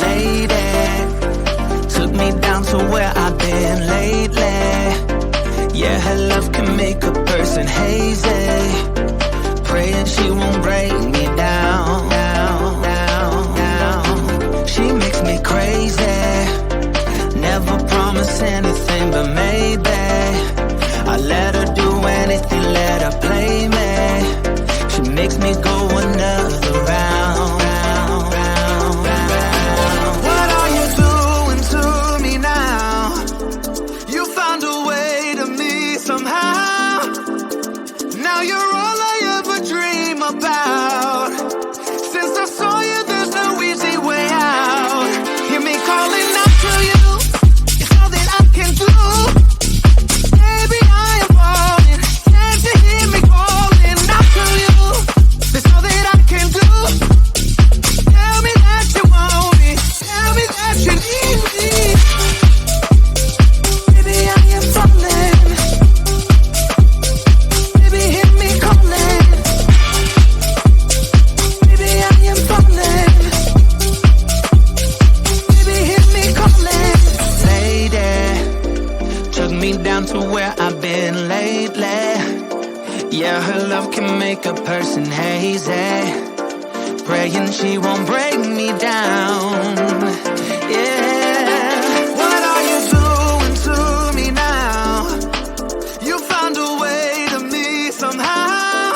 lady. Took me down to where I've been lately. Yeah, her love can make a person hazy. Praying she won't break me down, down, down, down. She makes me crazy. Never promise anything, but maybe I let her do anything, let her play me. She makes me go another round, round, round, round. What are you doing to me now? You found a way to me somehow. Now you're all I ever dream about. Since I saw you, there's no easy way out. Hear me calling out to you. It's all that I can do. Baby, I am falling. Can't you hear me calling out to you? It's all that I can do. Tell me that you want me. Tell me that you need me. Baby, I am falling. Baby, hear me calling. Baby, I am falling. Baby, hear me calling. Lady, took me down to where I've been lately. Yeah, her love can make a person hazy. Praying she won't break me down. Yeah. What are you doing to me now? You found a way to me somehow.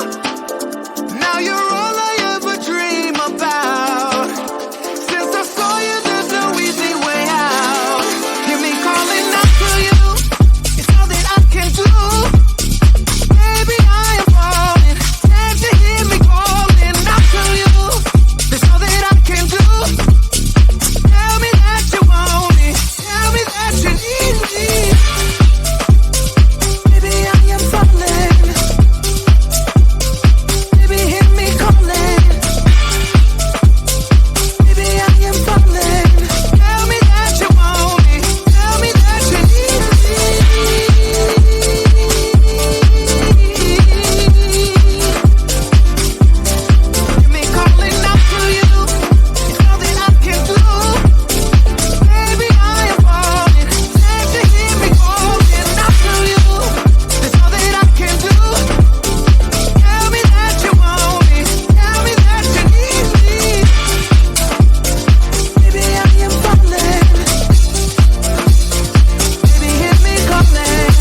Now you're all I ever dream about. Since I saw you, there's no easy way out. Hear me calling out to you. It's all that I can do. Baby, I am falling. Can't you hear me calling out to you? It's all that I can do. Tell me that you want me. Tell me that you need me. Baby, I am falling. Baby, hear me calling. Baby, I am falling. Tell me that you want me. Tell me that you need me. Hear me calling out to you. It's all that I can do. Baby, I am falling. Can't you hear me calling out to you? It's all that I can do. Tell me that you want me. Tell me that you need me. Baby, I am falling. Baby, hear me calling.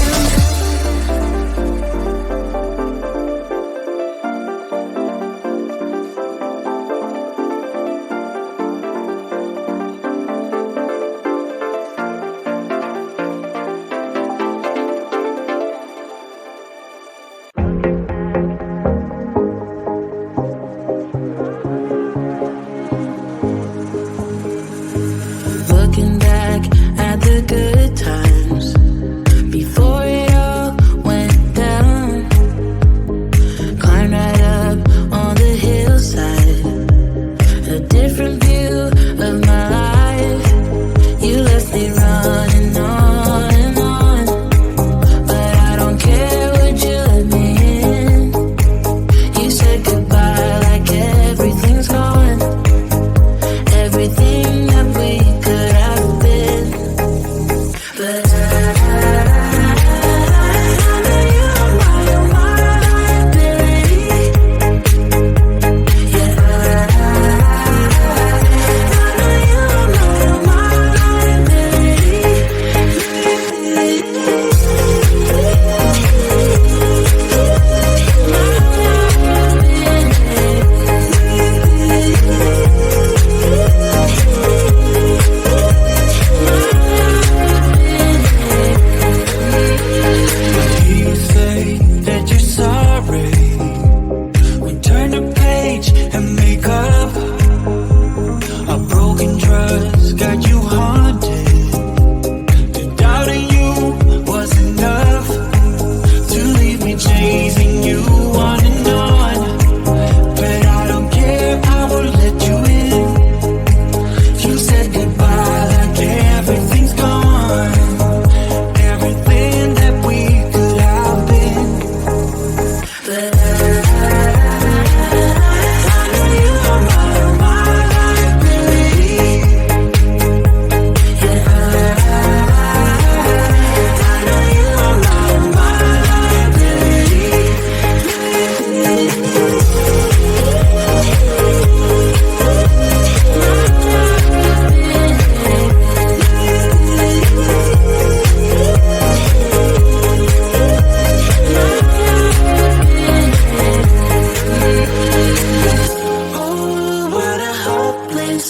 Looking back at the good times before it all went down. Climbed right up on the hillside, a different view of my life. You left me running on and on, but I don't care, would you let me in? You said goodbye like everything's gone, everything that we could have been. But I know you're my liability. Yeah, I know you're my liability.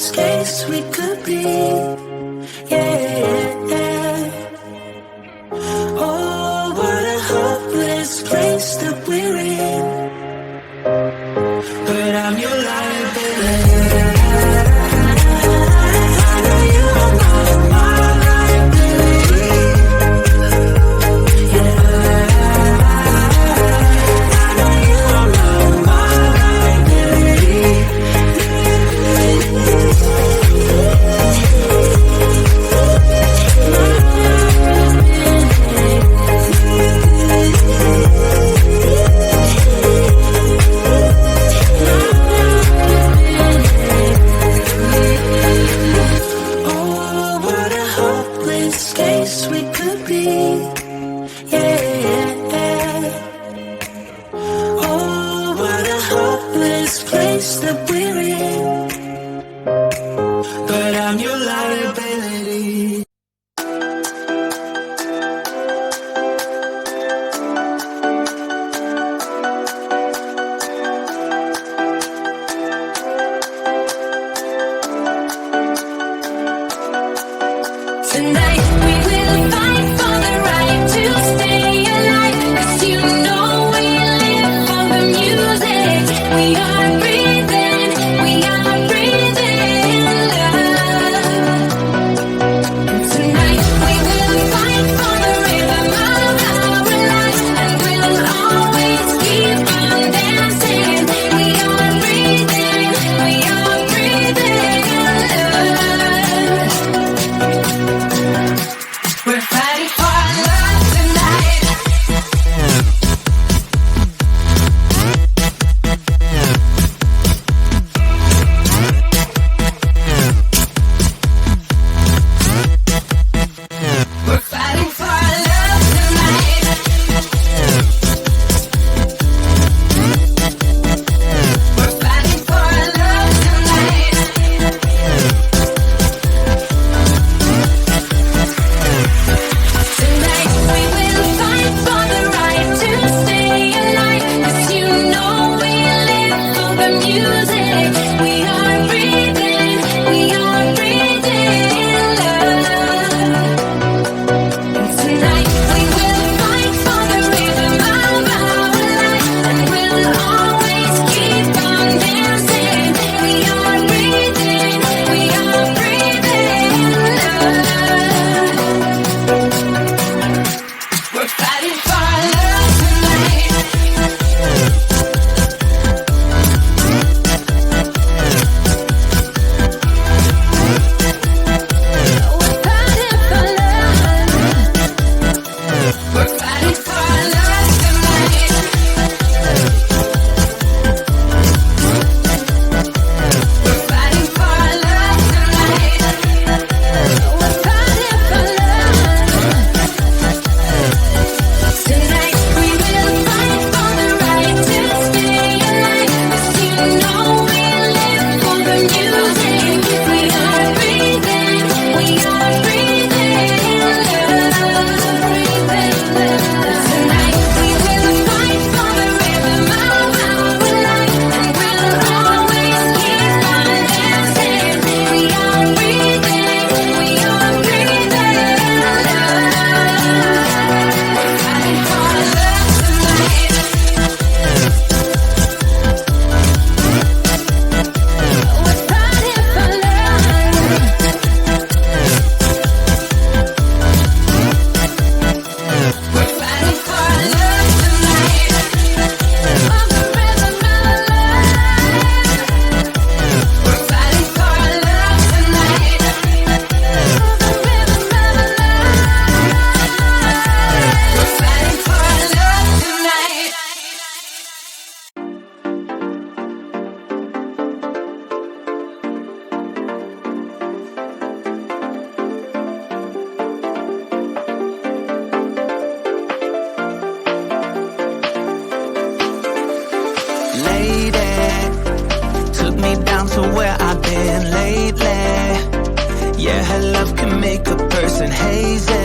hopeless case we could be. Yeah. Oh, what a hopeless place that we're in. But I'm your liability. I know you are not my liability. Yeah. I know you are not my liability. Oh, what a hopeless case we could be. Yeah. Oh, what a hopeless place that we're in. But I'm your liability. Tonight we will fight for the right to stay alive. 'Cause you know we live for the music. We are breathing love. And tonight we will fight for the rhythm of our lives. And we'll always keep on dancing. We are breathing love. We're fighting for our love tonight. We're fighting for our love tonight. We're fighting for our love tonight. Tonight we will fight for the right to stay alive. 'Cause you know we live for the music. We are breathing love. And tonight we will fight for the rhythm of our life. And we'll always keep on dancing. We are breathing love. We're fighting for our love tonight. We're fighting for love. We're fighting for our love tonight. We're fighting for our love tonight. We're fighting for love. Tonight we will fight for the right to stay alive. 'Cause you know we live for the music. We are breathing love. Tonight we will fight for the rhythm of our life. And we'll always keep on dancing. We are breathing love. We're fighting for our love tonight. We're fighting for love. We're fighting for our love tonight. On the rhythm of our life. We're fighting for our love tonight. On the rhythm of our life. We're fighting for our love tonight. Lady took me down to where I've been lately. Yeah, her love can make a person hazy.